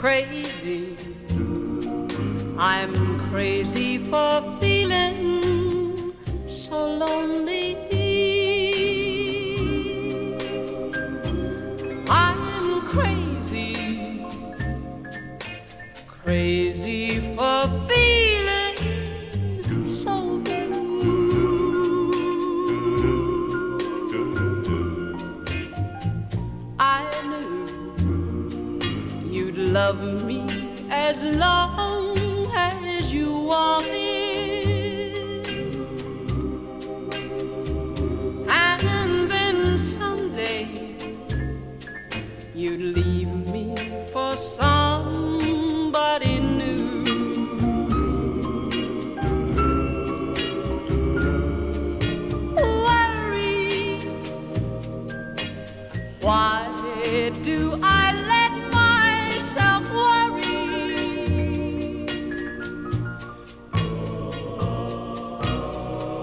crazy. I'm crazy for feeling so lonely. I'm crazy, crazy for feeling so blue. I knew you'd love me as long as you wanted, and then someday you'd leave me for somebody new. Worry, why do I let myself worry?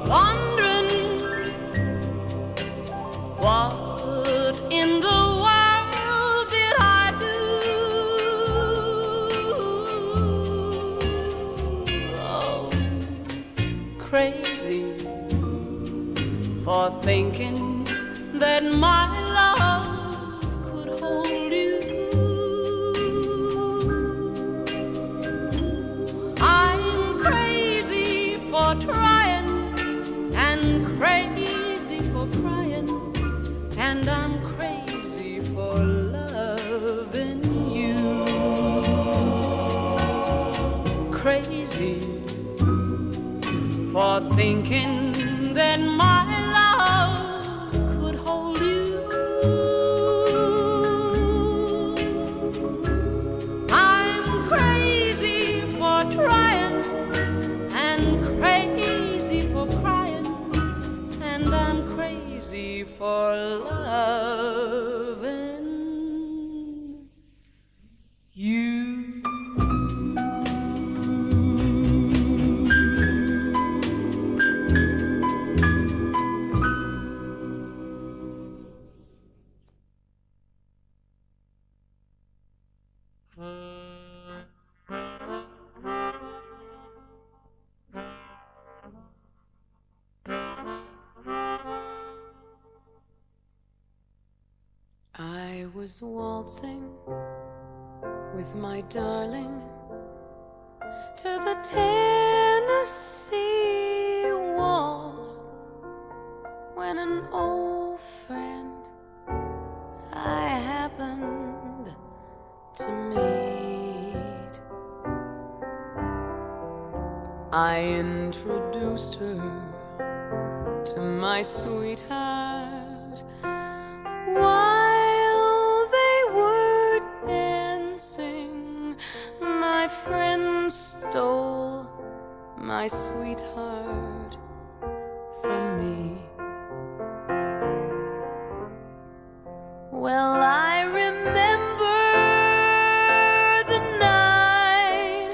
Wondering what in the world did I do? Oh, crazy for thinking that my love could hold you. I'm crazy for trying and crazy for crying, and I'm crazy for loving you. Crazy for thinking that my love could hold you. I'm crazy for trying and crazy for crying, and I'm crazy for loving you. I was waltzing with my darling to the Tennessee waltz when an old friend I happened to meet. I introduced her to my sweetheart while they were dancing. My friend stole my sweetheart from me. Well, I remember the night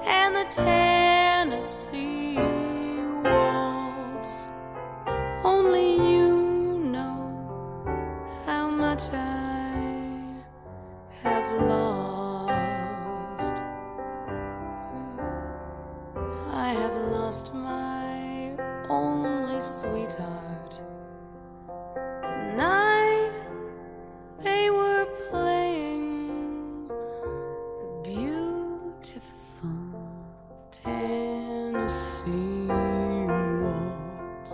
and the Tennessee waltz. Only you know how much I have lost. I have lost my only sweetheart. The night they were playing the beautiful Tennessee waltz.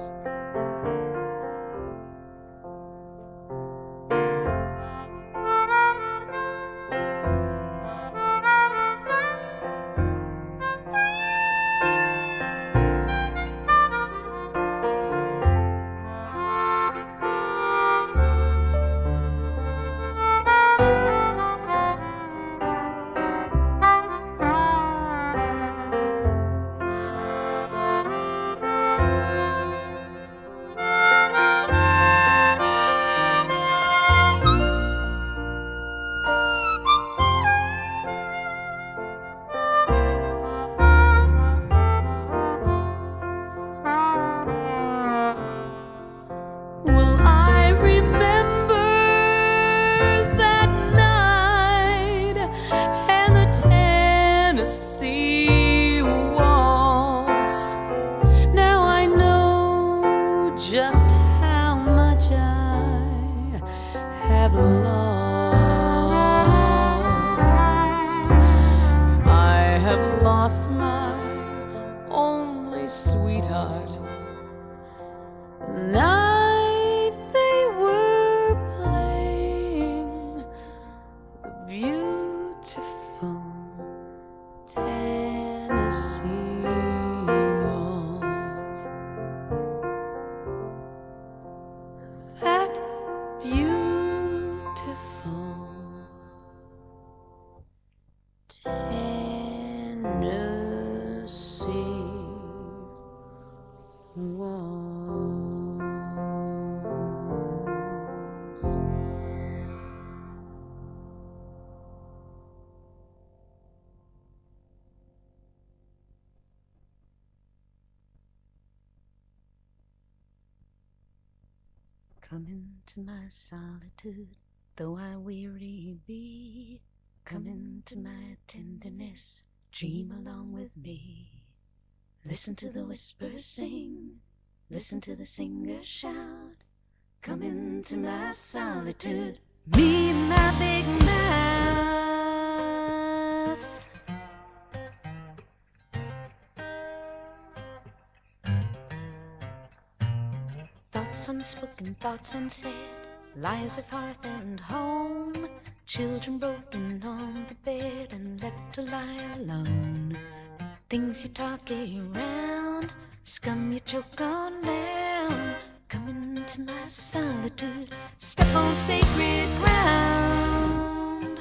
Tennessee walls, that beautiful Tennessee walls. Come into my solitude, though I weary be. Come into my tenderness, dream along with me. Listen to the whispers sing, listen to the singer shout. Come into my solitude, me and my big mouth. Thoughts unspoken, thoughts unsaid, lies of hearth and home. Children broken on the bed and left to lie alone. Things you talk around, scum you choke on down. Come into my solitude, step on sacred ground.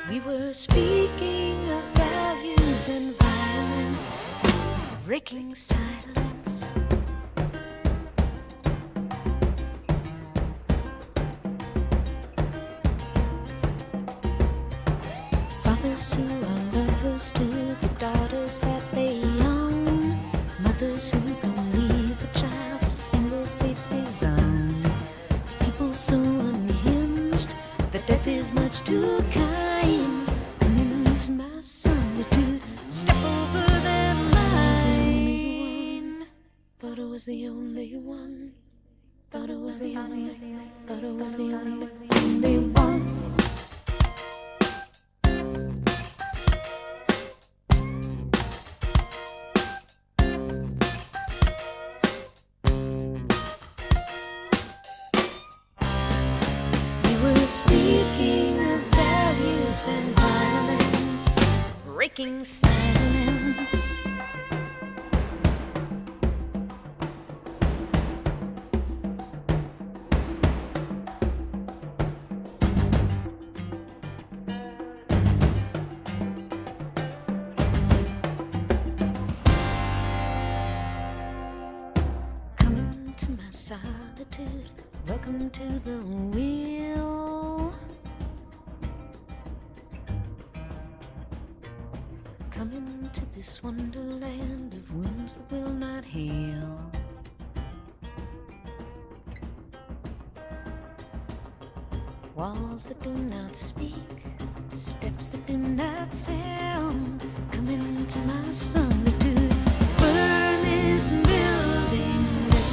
We were speaking of values and violence, breaking silence. Fathers who are lovers to the daughters that they own. Mothers who don't leave a child a single safety zone. People so unhinged that death is much too kind. Come into my solitude, step over that line. Thought it was the only one. Thought it was the only. Thought it was the only one. Speaking of values and violence, breaking silence. Coming to my solitude, welcome to the wheel. Come into this wonderland of wounds that will not heal. Walls that do not speak, steps that do not sound. Come into my solitude, burn this building down.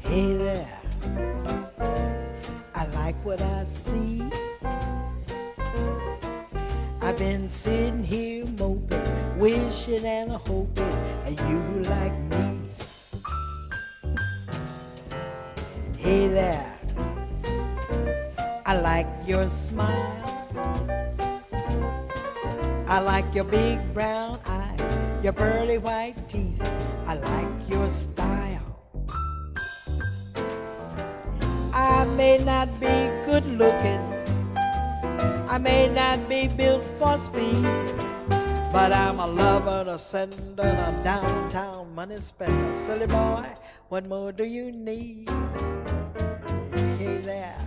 Hey there, I like what I see. I've been sitting here moping, wishing and hoping you like me. Hey there, I like your smile. I like your big brown eyes, your pearly white teeth. I like your style. I may not be good looking, I may not be built for speed, But I'm a lover, a sender, a downtown money spender. Silly boy, what more do you need? Hey there,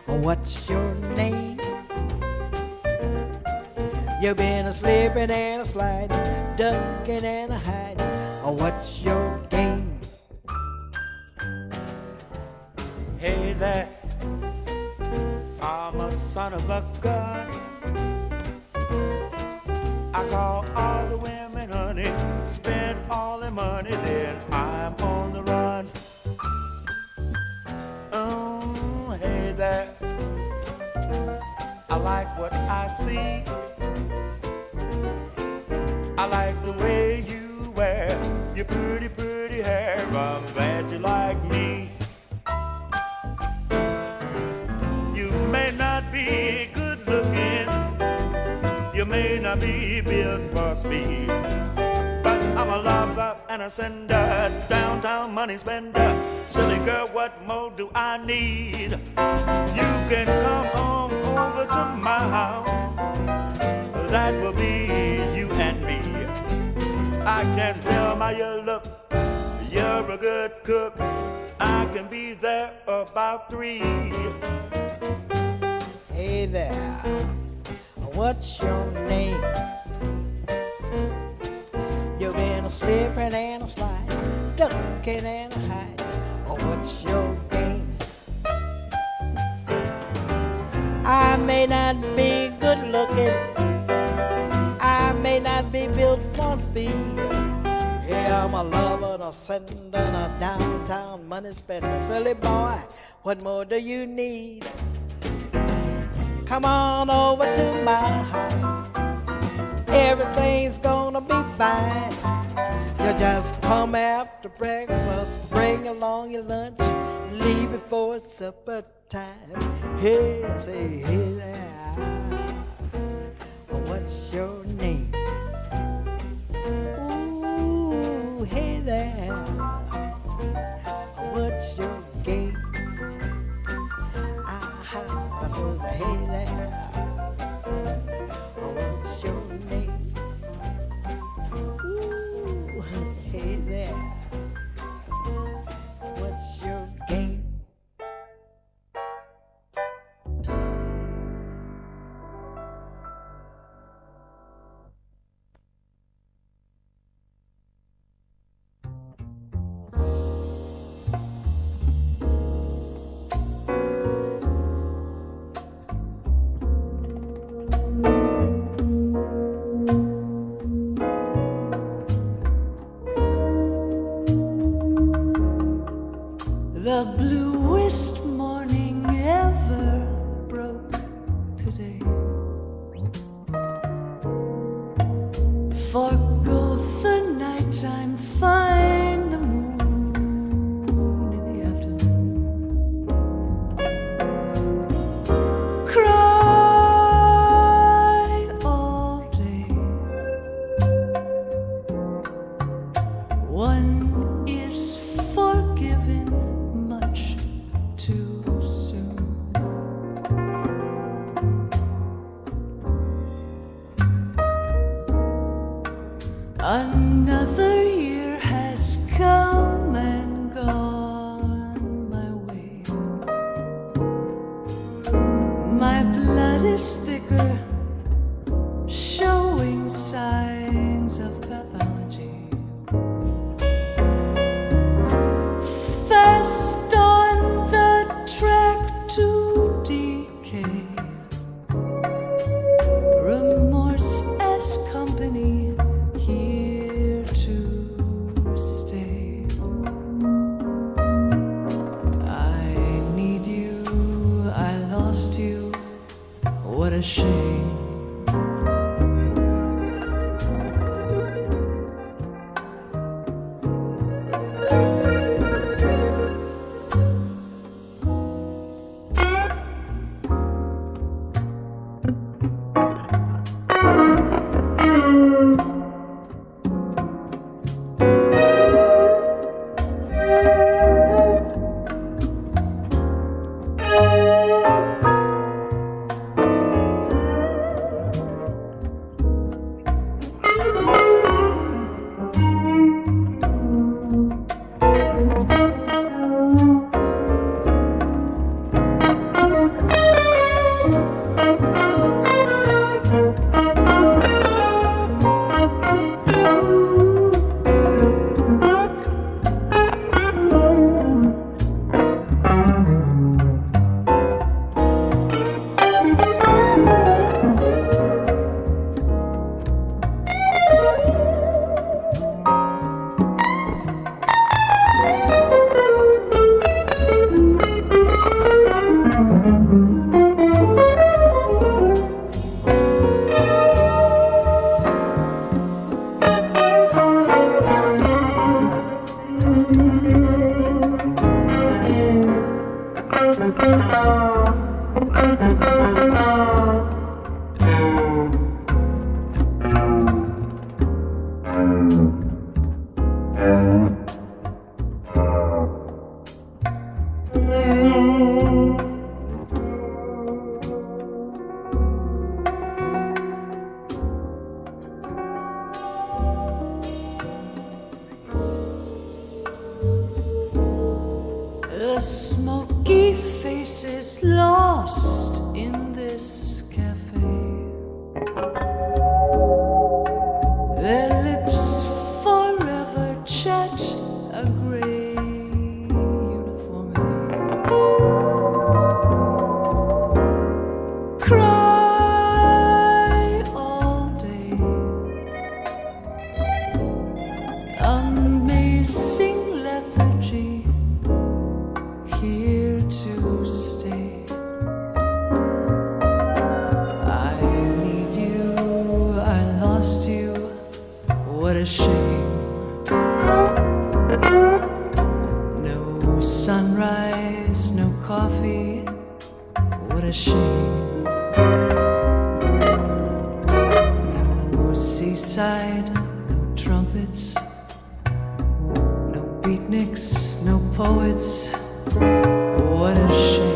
what's your name? You've been a slipping and a sliding, ducking and a hiding. What's your game? Hey there, I'm a son of a gun. I call all the women honey, spend all the money, then I'm on the run. Oh, hey there, I like what I see. I like the way you wear your pretty, pretty hair. I'm glad you like me. You may not be good looking, you may not be built for speed, but I'm a lover and a sender, downtown money spender. Silly girl, what more do I need? You can come on over to my house, that will be you and me. I can tell by your look, you're a good cook. I can be there about 3. Hey there, what's your name? You've been a slipping and a sliding, ducking and a hiding. What's your game? I may not be good looking, I may not be built for speed. Yeah, I'm a lover, a sender, a downtown money spender. Silly boy, what more do you need? Come on over to my house, everything's gonna be fine. You just come after breakfast, bring along your lunch, leave before supper time. Hey, say, hey there, what's your name? Ooh, hey there, what's your game? I says, hey there, what's your name? Ooh, hey there, what's your game? The bluest morning ever broke today. Forgo the nighttime, find the moon in the afternoon. Cry all day. One is forgiven much too soon. Another year has come and gone my way. My blood is thicker, showing signs of pathology. Fast on the track to decay. Remorse as company here to face is lost in this cafe. Their lips forever chat a gray uniformity. Cry all day. Amazing lethargy, here to stay. I need you, I lost you, what a shame. No sunrise, no coffee, what a shame. No seaside, no trumpets, no beatniks, no poets, what a shame.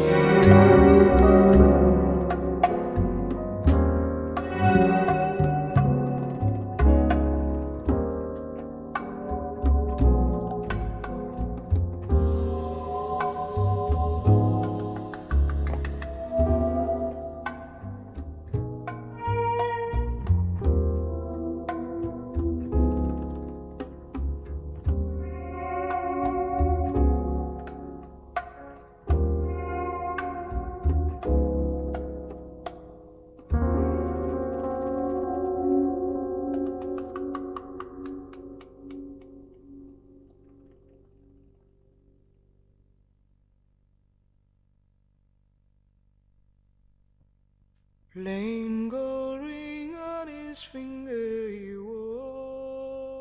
Plain gold ring on his finger he wore.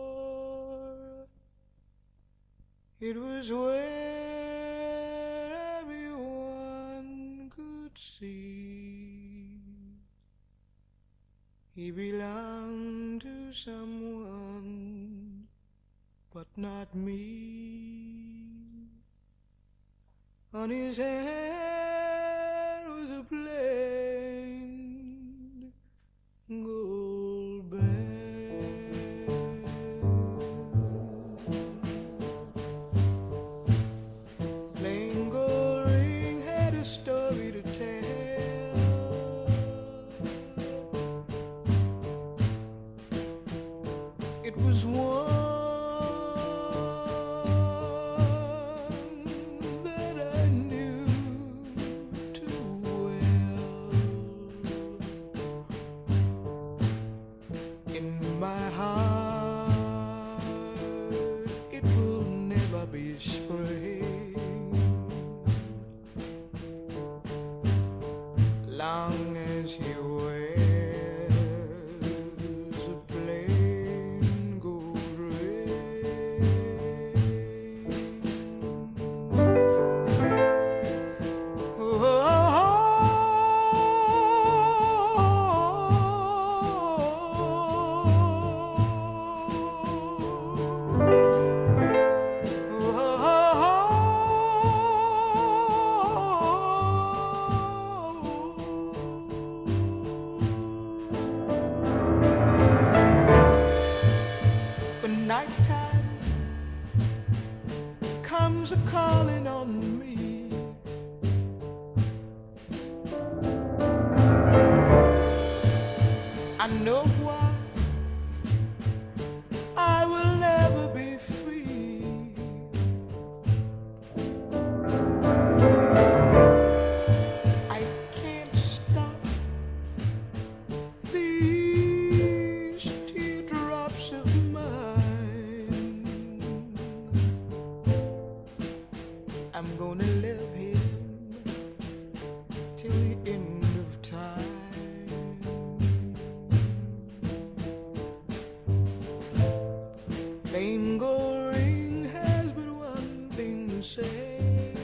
It was where everyone could see he belonged to someone, but not me. On his hand was a plain gold band. Plain gold ring had a story to tell. It was one that I knew too well. In my heart, it will never be spring, long as he wears a plain gold ring. When nighttime comes a calling on me, I know why I will never be free. I can't stop these teardrops of mine. I'm gonna love him till the end of time. Plain gold ring has but one thing to say.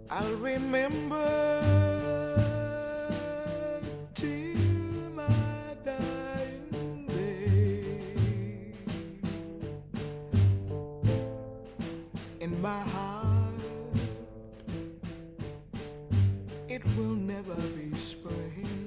I'll remember till my dying day. In my heart, it will never be spring,